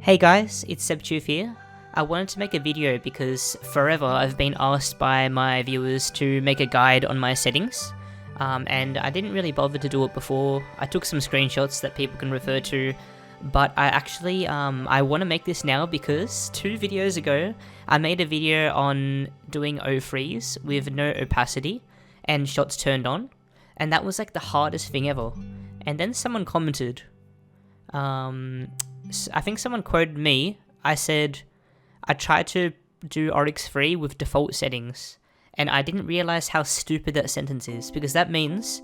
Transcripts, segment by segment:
Hey guys, it's Sebchoof here. I wanted to make a video because forever I've been asked by my viewers to make a guide on my settings, and I didn't really bother to do it before. I took some screenshots that people can refer to, but I actually I want to make this now because 2 videos ago I made a video on doing O-freeze with no opacity and shots turned on, and that was like the hardest thing ever. And then someone commented, I think someone quoted me. I said, I tried to do Oryx free with default settings, and I didn't realize how stupid that sentence is, because that means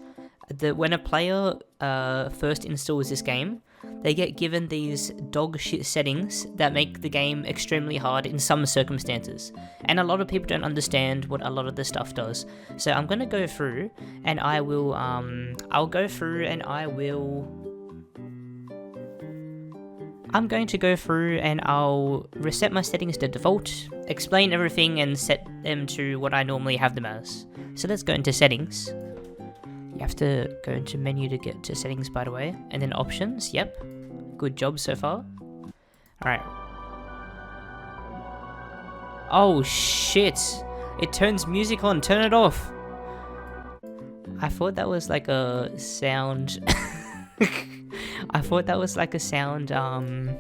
that when a player first installs this game, they get given these dog shit settings that make the game extremely hard in some circumstances, and a lot of people don't understand what a lot of the stuff does. So I'm gonna go through, and I'll reset my settings to default, explain everything, and set them to what I normally have them as. So let's go into settings. You have to go into menu to get to settings, by the way, and then options. Yep, good job so far. Alright. Oh shit, it turns music on, turn it off. I thought that was like a sound. I thought that was like a sound that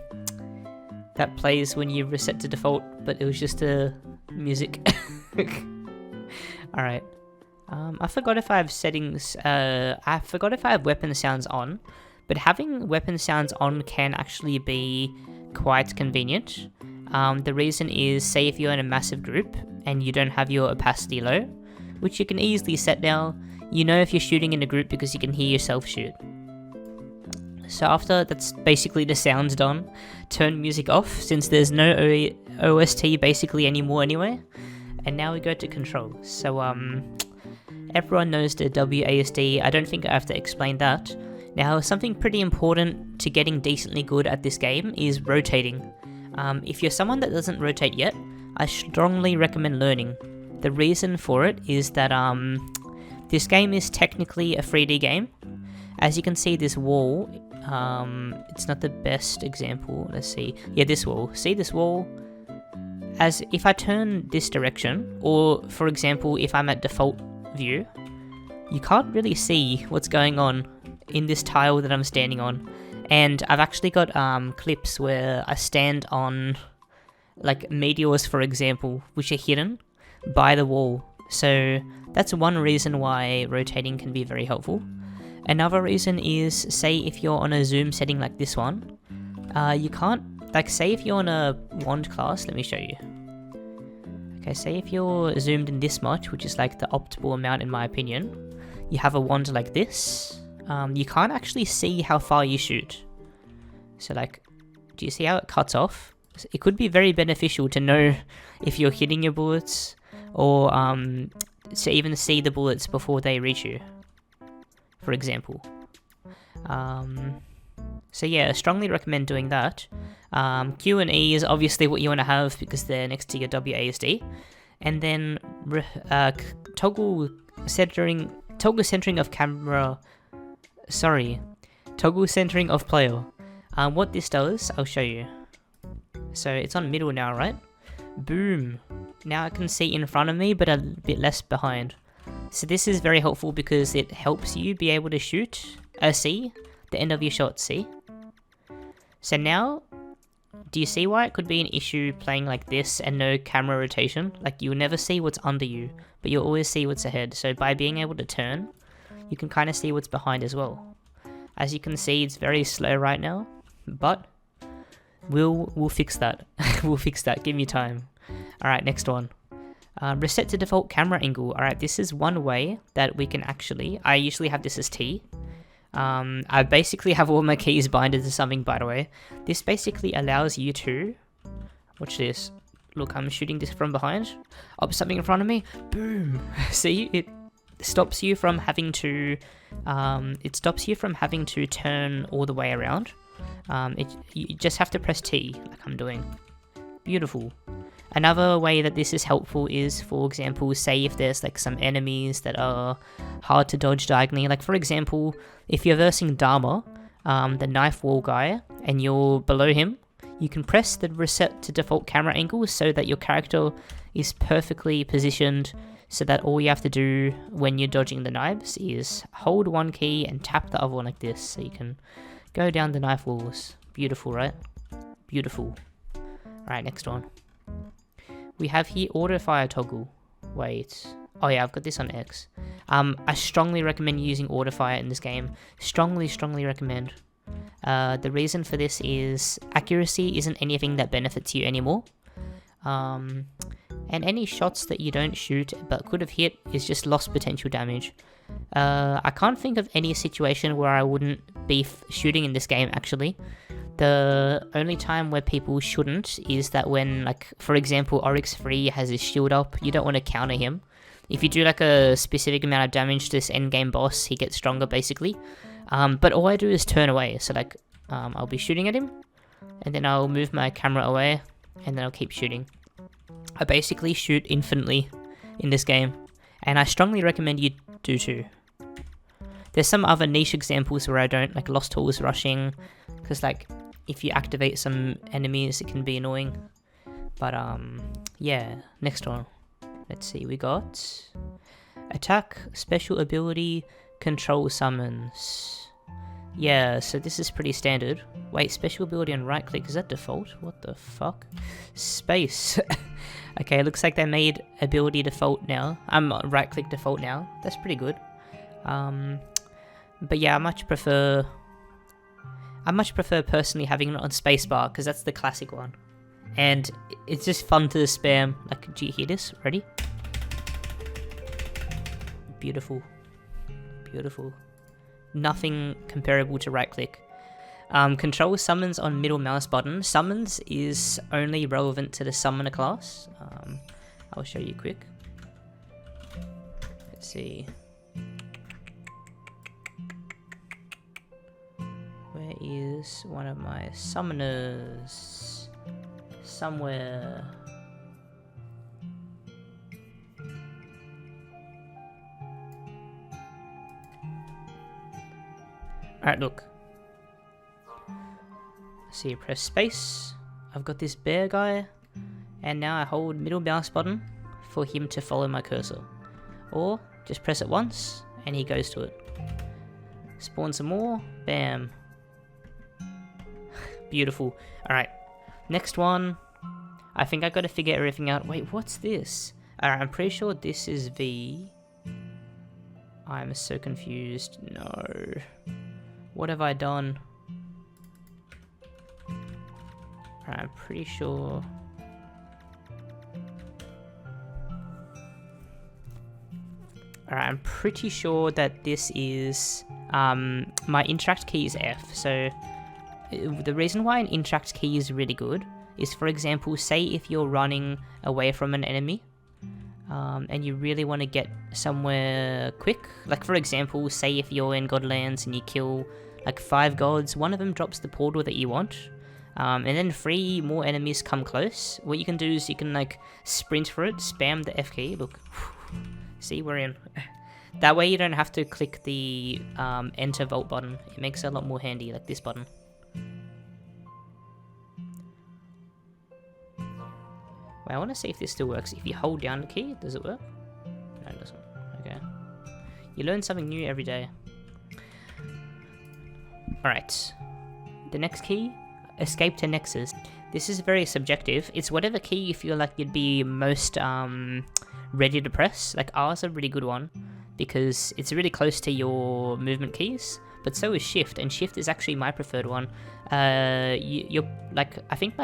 plays when you reset to default, but it was just a music. Alright. I forgot if I have settings, I forgot if I have weapon sounds on, but having weapon sounds on can actually be quite convenient. The reason is, say if you're in a massive group and you don't have your opacity low, which you can easily set now, you know if you're shooting in a group because you can hear yourself shoot. So after that's basically the sounds done, turn music off since there's no OST basically anymore anyway. And now we go to controls. So everyone knows the WASD, I don't think I have to explain that. Now something pretty important to getting decently good at this game is rotating. If you're someone that doesn't rotate yet, I strongly recommend learning. The reason for it is that this game is technically a 3D game. As you can see, this wall, it's not the best example. Let's see. Yeah, this wall. See this wall? As if I turn this direction, or for example, if I'm at default view, you can't really see what's going on in this tile that I'm standing on. And I've actually got clips where I stand on like meteors, for example, which are hidden by the wall. So that's one reason why rotating can be very helpful. Another reason is, say if you're on a zoom setting like this one, you can't, like say if you're on a wand class, let me show you. Okay, say if you're zoomed in this much, which is like the optimal amount in my opinion, you have a wand like this, you can't actually see how far you shoot. So like, do you see how it cuts off? It could be very beneficial to know if you're hitting your bullets, or to even see the bullets before they reach you, for example. So yeah, I strongly recommend doing that. Q and E is obviously what you want to have because they're next to your WASD. And then toggle centering of camera, toggle centering of player. What this does, I'll show you. So it's on middle now, right? Boom. Now I can see in front of me, but a bit less behind. So this is very helpful because it helps you be able to shoot, see the end of your shot, see? So now, do you see why it could be an issue playing like this and no camera rotation? Like you'll never see what's under you, but you'll always see what's ahead. So by being able to turn, you can kind of see what's behind as well. As you can see, it's very slow right now, but we'll fix that. We'll fix that, give me time. Alright, next one. Reset to default camera angle. Alright, this is one way that we can actually, I usually have this as T. I basically have all my keys binded to something, by the way. This basically allows you to, watch this. Look, I'm shooting this from behind. Oh, something in front of me. Boom. See, it stops you from having to, turn all the way around. You just have to press T, like I'm doing. Beautiful. Another way that this is helpful is, for example, say if there's like some enemies that are hard to dodge diagonally, like for example, if you're versing Dharma, the knife wall guy, and you're below him, you can press the reset to default camera angle so that your character is perfectly positioned, so that all you have to do when you're dodging the knives is hold one key and tap the other one like this, so you can go down the knife walls. Beautiful, right? Beautiful. Alright, next one. We have here auto fire toggle. Wait. Oh yeah, I've got this on X. I strongly recommend using auto fire in this game. Strongly recommend. The reason for this is accuracy isn't anything that benefits you anymore. And any shots that you don't shoot but could have hit is just lost potential damage. I can't think of any situation where I wouldn't be shooting in this game, actually. The only time where people shouldn't is that when, like, for example, Oryx 3 has his shield up, you don't want to counter him. If you do like a specific amount of damage to this endgame boss, he gets stronger basically. But all I do is turn away, so like, I'll be shooting at him, and then I'll move my camera away, and then I'll keep shooting. I basically shoot infinitely in this game, and I strongly recommend you do too. There's some other niche examples where I don't, like Lost Halls rushing, because like, if you activate some enemies it can be annoying. But yeah, next one. Let's see, we got attack, special ability, control summons. Yeah, so this is pretty standard. Wait, special ability and right click, is that default? What the fuck? Space. Okay, looks like they made ability default now. Right click default now. That's pretty good. But yeah, I much prefer personally having it on spacebar, because that's the classic one. And it's just fun to spam. Like, do you hear this? Ready? Beautiful. Beautiful. Nothing comparable to right click. Control summons on middle mouse button. Summons is only relevant to the summoner class. I'll show you quick. Let's see. Where is one of my summoners? Somewhere. Alright, look. See, press space. I've got this bear guy, and now I hold middle mouse button for him to follow my cursor. Or just press it once and he goes to it. Spawn some more. Bam. Beautiful. Alright. Next one. I think I gotta figure everything out. Wait, what's this? Alright, I'm pretty sure this is V. I'm so confused. No. What have I done? Alright, I'm pretty sure. Alright, I'm pretty sure that this is, my interact key is F. So, the reason why an interact key is really good is, for example, say if you're running away from an enemy, and you really want to get somewhere quick. Like, for example, say if you're in Godlands and you kill like 5 gods, one of them drops the portal that you want, and then 3 more enemies come close. What you can do is you can like sprint for it, spam the F key, look, see, we're in. That way you don't have to click the enter vault button. It makes it a lot more handy, like this button. Wait, I want to see if this still works. If you hold down the key, does it work? No, it doesn't. Okay. You learn something new every day. Alright. The next key, escape to Nexus. This is very subjective. It's whatever key you feel like you'd be most ready to press. Like R is a really good one because it's really close to your movement keys, but so is Shift, and Shift is actually my preferred one. You're like, I think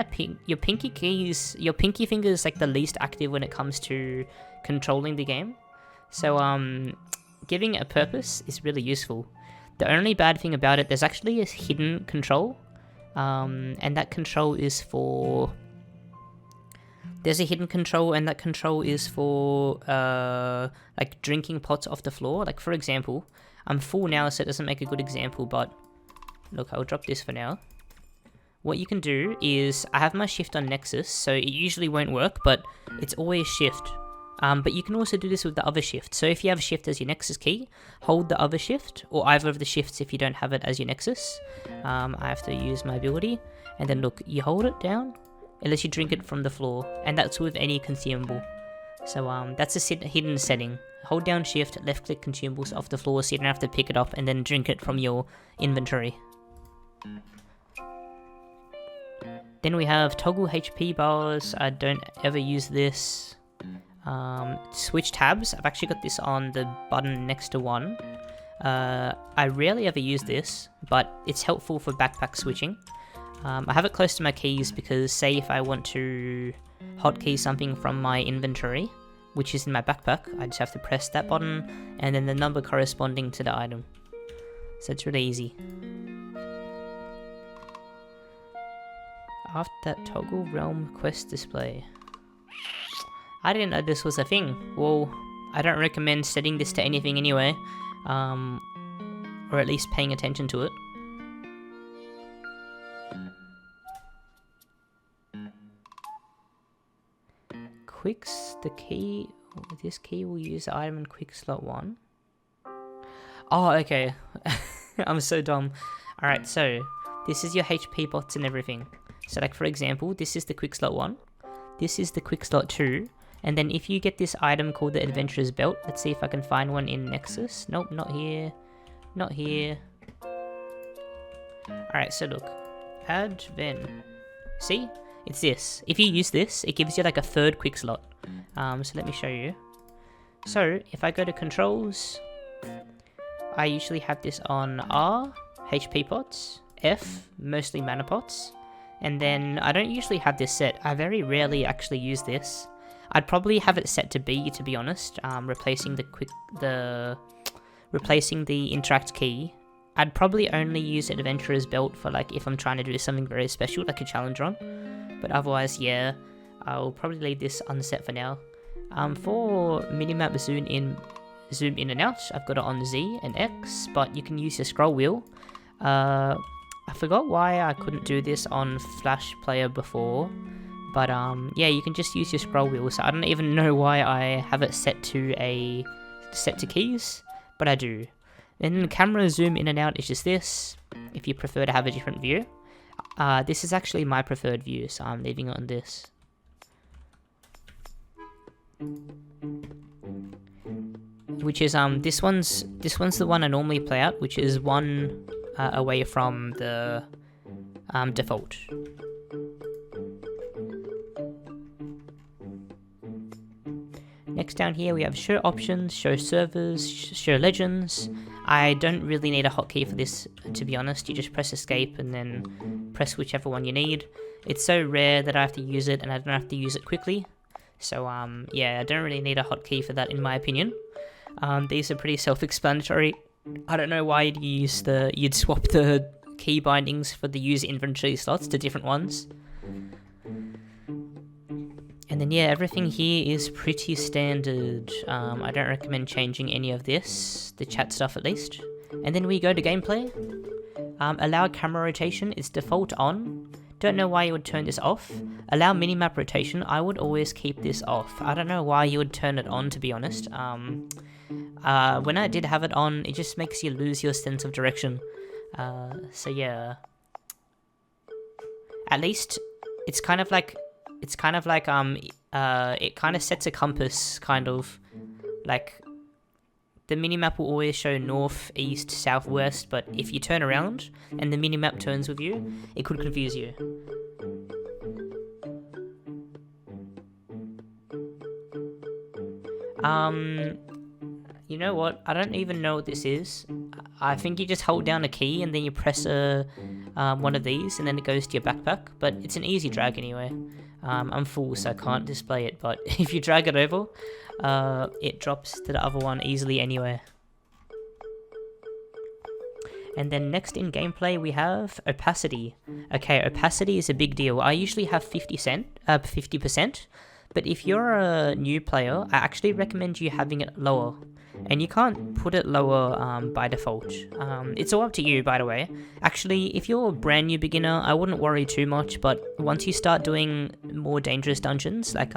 your pinky finger is like the least active when it comes to controlling the game. So giving it a purpose is really useful. The only bad thing about it, there's actually a hidden control, and that control is for. There's a hidden control, and that control is for like drinking pots off the floor. Like, for example, I'm full now, so it doesn't make a good example, but look, I'll drop this for now. What you can do is, I have my Shift on Nexus, so it usually won't work, but it's always Shift. But you can also do this with the other Shift. So if you have Shift as your Nexus key, hold the other Shift, or either of the Shifts if you don't have it as your Nexus. I have to use my ability, And then look, you hold it down, it lets you drink it from the floor, and that's with any consumable. So that's a hidden setting. Hold down shift, left click consumables off the floor so you don't have to pick it up and then drink it from your inventory. Then we have toggle HP bars. I don't ever use this. Switch tabs. I've actually got this on the button next to one. I rarely ever use this, but it's helpful for backpack switching. I have it close to my keys because say if I want to hotkey something from my inventory, which is in my backpack, I just have to press that button and then the number corresponding to the item. So it's really easy. After that, toggle realm quest display. I didn't know this was a thing. Well, I don't recommend setting this to anything anyway, or at least paying attention to it. Quicks, the key, this key will use the item in quick slot 1. Oh, okay. I'm so dumb. Alright, so this is your HP bots and everything. So like for example, this is the quick slot 1, this is the quick slot 2, and then if you get this item called the Adventurer's Belt, let's see if I can find one in Nexus. Nope, not here, not here. Alright, so look, Adven, see? It's this. If you use this, it gives you like a third quick slot. So let me show you. So if I go to controls, I usually have this on R, HP pots, F, mostly mana pots, and then I don't usually have this set. I very rarely actually use this. I'd probably have it set to B, to be honest, replacing the interact key. I'd probably only use Adventurer's Belt for like if I'm trying to do something very special, like a challenge run. But otherwise, yeah, I'll probably leave this unset for now. For minimap zoom in and out, I've got it on Z and X, but you can use your scroll wheel. I forgot why I couldn't do this on Flash Player before, but yeah, you can just use your scroll wheel. So I don't even know why I have it set to keys, but I do. Then camera zoom in and out is just this, if you prefer to have a different view. This is actually my preferred view, so I'm leaving it on this. Which is this one's the one I normally play out, which is one away from the default. Next down here we have show options, show servers, show legends. I don't really need a hotkey for this, to be honest. You just press escape and then press whichever one you need. It's so rare that I have to use it and I don't have to use it quickly. So yeah, I don't really need a hotkey for that in my opinion. These are pretty self-explanatory. I don't know why you'd swap the key bindings for the user inventory slots to different ones. And then yeah, everything here is pretty standard. I don't recommend changing any of this, the chat stuff at least. And then we go to gameplay. Allow camera rotation is default on. Don't know why you would turn this off. Allow minimap rotation, I would always keep this off. I don't know why you would turn it on, to be honest. When I did have it on, it just makes you lose your sense of direction. So yeah. At least, it kind of sets a compass, kind of. Like, the minimap will always show north, east, south, west, but if you turn around and the minimap turns with you, it could confuse you. You know what? I don't even know what this is. I think you just hold down a key and then you press one of these and then it goes to your backpack, but it's an easy drag anyway. I'm full, so I can't display it, but if you drag it over, it drops to the other one easily anyway. And then next in gameplay we have opacity. Okay, opacity is a big deal. I usually have 50%, but if you're a new player, I actually recommend you having it lower. And you can't put it lower by default. It's all up to you, by the way. Actually, if you're a brand new beginner, I wouldn't worry too much, but once you start doing more dangerous dungeons, like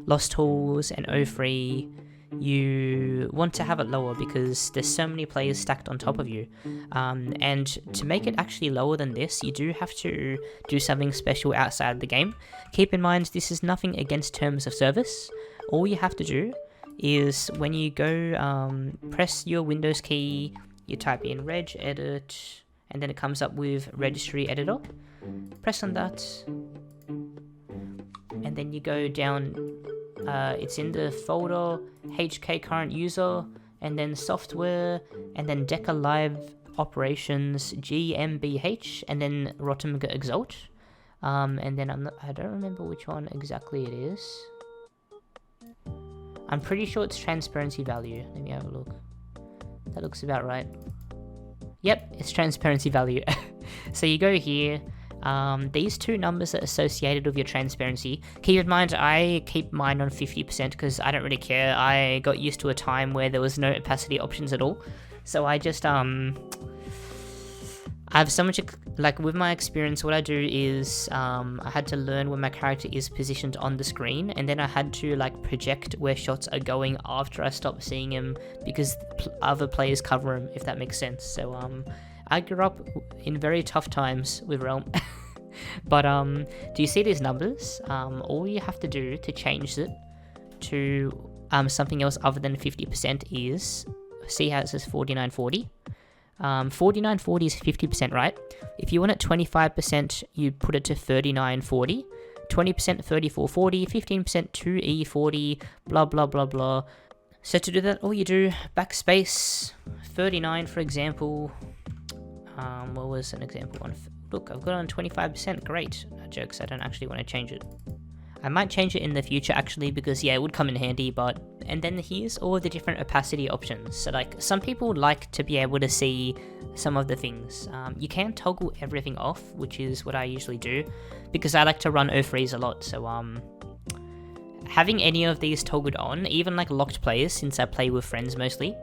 Lost Halls and O3, you want to have it lower because there's so many players stacked on top of you. And to make it actually lower than this, you do have to do something special outside of the game. Keep in mind, this is nothing against terms of service. All you have to do is when you go press your Windows key, you type in reg edit, and then it comes up with registry editor. Press on that, and then you go down, it's in the folder HK current user, and then software, and then Deca Live operations GmbH, and then RotMG Exalt. And then I don't remember which one exactly it is. I'm pretty sure it's transparency value. Let me have a look. That looks about right. Yep, it's transparency value. So you go here. These two numbers are associated with your transparency. Keep in mind, I keep mine on 50% because I don't really care. I got used to a time where there was no opacity options at all. So I just, I have so much, like with my experience, what I do is I had to learn where my character is positioned on the screen, and then I had to like project where shots are going after I stop seeing him because other players cover him, if that makes sense. So I grew up in very tough times with Realm. But do you see these numbers? All you have to do to change it to something else other than 50% is, see how it says 4940? 4940 is 50%, right? If you want it 25%, you put it to 3940, 20% 3440, 15% 2E40, blah blah blah blah. So to do that, all you do, backspace 39 for example. What was an example one? Look, I've got it on 25%, great. No jokes, I don't actually want to change it. I might change it in the future actually because yeah, it would come in handy, but... And then here's all the different opacity options. So like, some people like to be able to see some of the things. You can toggle everything off, which is what I usually do, because I like to run O-freeze a lot, so having any of these toggled on, even like locked players, since I play with friends mostly,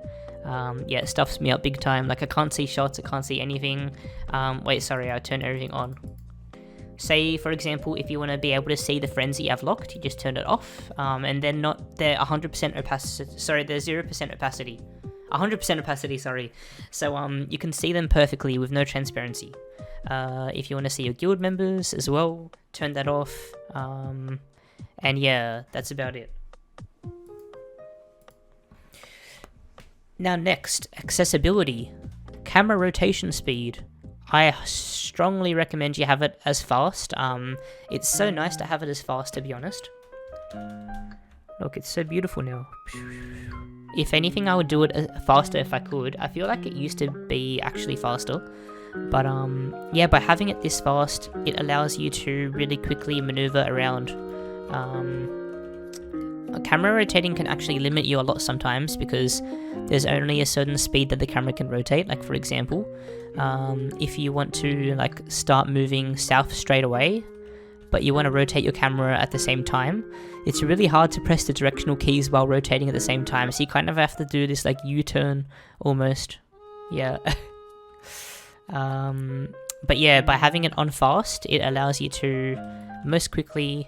yeah, it stuffs me up big time. Like I can't see shots, I can't see anything. Wait, sorry, I turned everything on. Say, for example, if you want to be able to see the friends that you have locked, you just turn it off, and then they're 100% opacity, sorry, they're 0% opacity. 100% opacity, sorry. So, you can see them perfectly with no transparency. If you want to see your guild members as well, turn that off, and yeah, that's about it. Now next, accessibility. Camera rotation speed. I strongly recommend you have it as fast. It's so nice to have it as fast, to be honest. Look, it's so beautiful now. If anything, I would do it faster if I could. I feel like it used to be actually faster. But yeah, by having it this fast, it allows you to really quickly maneuver around. Camera rotating can actually limit you a lot sometimes because there's only a certain speed that the camera can rotate. Like for example, if you want to like start moving south straight away, but you want to rotate your camera at the same time, it's really hard to press the directional keys while rotating at the same time. So you kind of have to do this like U-turn almost. Yeah. But yeah, by having it on fast, it allows you to most quickly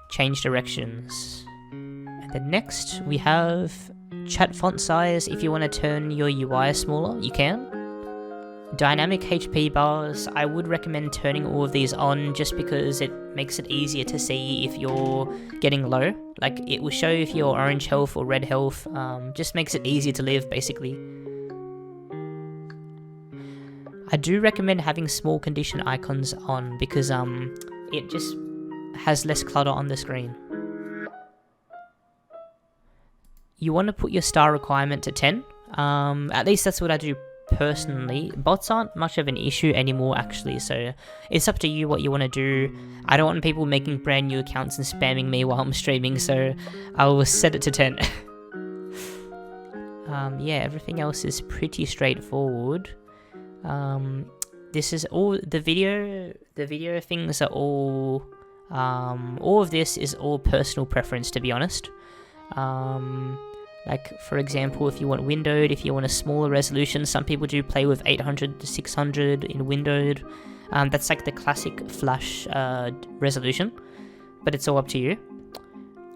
change directions. And then next we have chat font size. If you want to turn your UI smaller, you can. Dynamic HP bars, I would recommend turning all of these on just because it makes it easier to see if you're getting low. Like it will show if you're orange health or red health, just makes it easier to live basically. I do recommend having small condition icons on because it just has less clutter on the screen. You want to put your star requirement to 10, at least that's what I do personally. Bots aren't much of an issue anymore actually, so it's up to you what you want to do. I don't want people making brand new accounts and spamming me while I'm streaming, so I will set it to 10. Yeah, everything else is pretty straightforward. This is all the video things are all of this is all personal preference, to be honest. Like for example, if you want windowed, if you want a smaller resolution, some people do play with 800 to 600 in windowed. That's like the classic Flash resolution, but it's all up to you.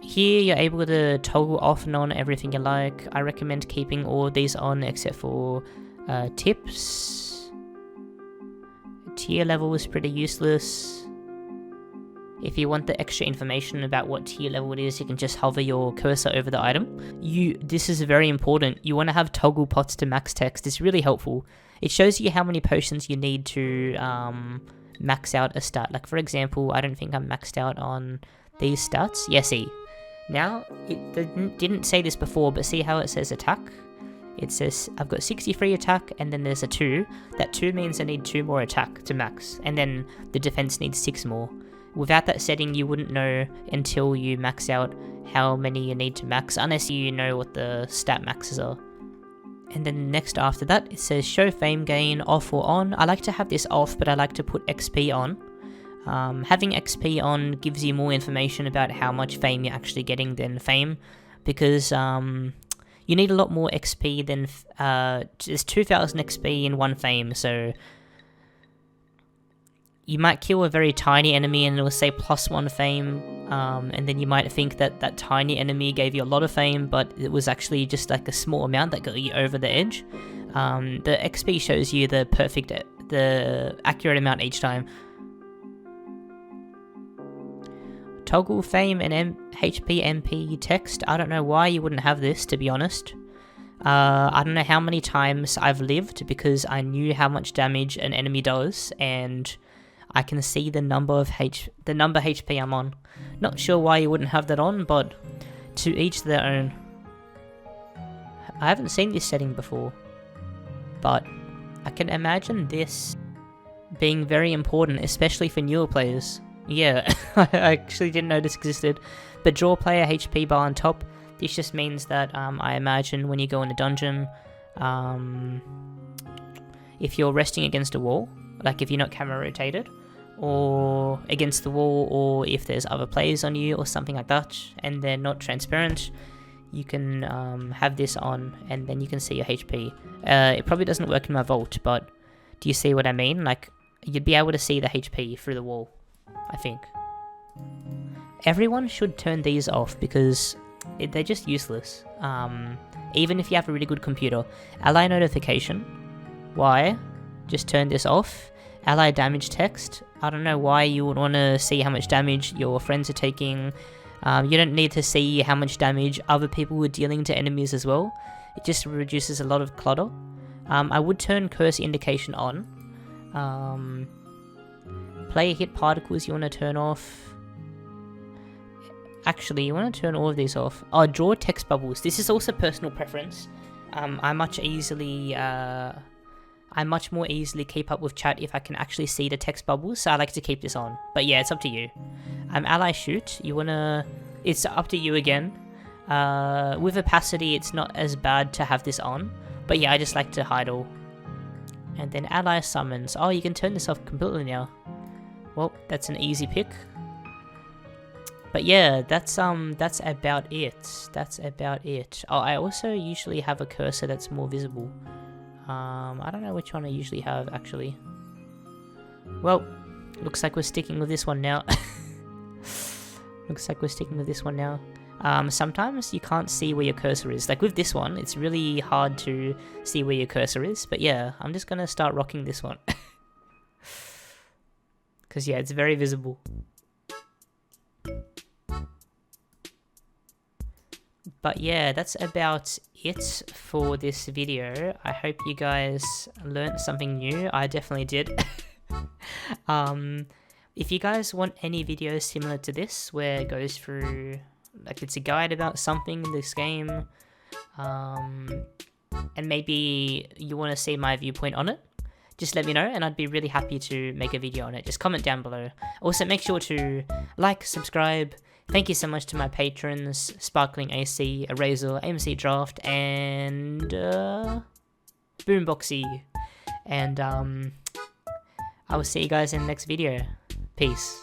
Here you're able to toggle off and on everything you like. I recommend keeping all of these on except for tips. Tier level is pretty useless. If you want the extra information about what tier level it is, you can just hover your cursor over the item. This is very important. You want to have toggle pots to max text. It's really helpful. It shows you how many potions you need to max out a stat. Like for example, I don't think I'm maxed out on these stats. Yeah, see. Now, it didn't say this before, but see how it says attack? It says I've got 63 attack, and then there's a 2. That 2 means I need 2 more attack to max, and then the defense needs 6 more. Without that setting, you wouldn't know until you max out how many you need to max, unless you know what the stat maxes are. And then next after that, it says show fame gain off or on. I like to have this off, but I like to put XP on. Having XP on gives you more information about how much fame you're actually getting than fame, because you need a lot more XP than there's 2,000 XP in 1 fame, so you might kill a very tiny enemy and it will say +1 fame, and then you might think that that tiny enemy gave you a lot of fame, but it was actually just like a small amount that got you over the edge. The XP shows you the accurate amount each time. Toggle fame and HP MP text. I don't know why you wouldn't have this, to be honest. I don't know how many times I've lived because I knew how much damage an enemy does, and I can see the number HP I'm on. Not sure why you wouldn't have that on, but to each their own. I haven't seen this setting before, but I can imagine this being very important, especially for newer players. Yeah, I actually didn't know this existed. But draw player HP bar on top. This just means that I imagine when you go in a dungeon, if you're resting against a wall, like if you're not camera rotated, or against the wall, or if there's other players on you or something like that, and they're not transparent, you can have this on, and then you can see your HP. It probably doesn't work in my vault, but do you see what I mean? Like, you'd be able to see the HP through the wall, I think. Everyone should turn these off because they're just useless. Even if you have a really good computer. Ally notification. Why? Just turn this off. Ally damage text. I don't know why you would want to see how much damage your friends are taking. You don't need to see how much damage other people are dealing to enemies as well. It just reduces a lot of clutter. I would turn curse indication on. Player hit particles you want to turn off. Actually, you want to turn all of these off. Oh, draw text bubbles. This is also personal preference. I much more easily keep up with chat if I can actually see the text bubbles, so I like to keep this on. But yeah, it's up to you. Ally shoot. You wanna... It's up to you again. With opacity, it's not as bad to have this on. But yeah, I just like to hide all. And then ally summons. Oh, you can turn this off completely now. Well, that's an easy pick. But yeah, that's about it. That's about it. Oh, I also usually have a cursor that's more visible. I don't know which one I usually have, actually. Well, looks like we're sticking with this one now. Sometimes you can't see where your cursor is. Like with this one, it's really hard to see where your cursor is. But yeah, I'm just gonna start rocking this one. Because yeah, it's very visible. But yeah, that's about it for this video. I hope you guys learnt something new. I definitely did. If you guys want any videos similar to this, where it goes through, like it's a guide about something in this game, and maybe you want to see my viewpoint on it, just let me know and I'd be really happy to make a video on it. Just comment down below. Also, make sure to like, subscribe. Thank you so much to my patrons, Sparkling AC, Eraser, MC Draft, and Boomboxy. And I will see you guys in the next video. Peace.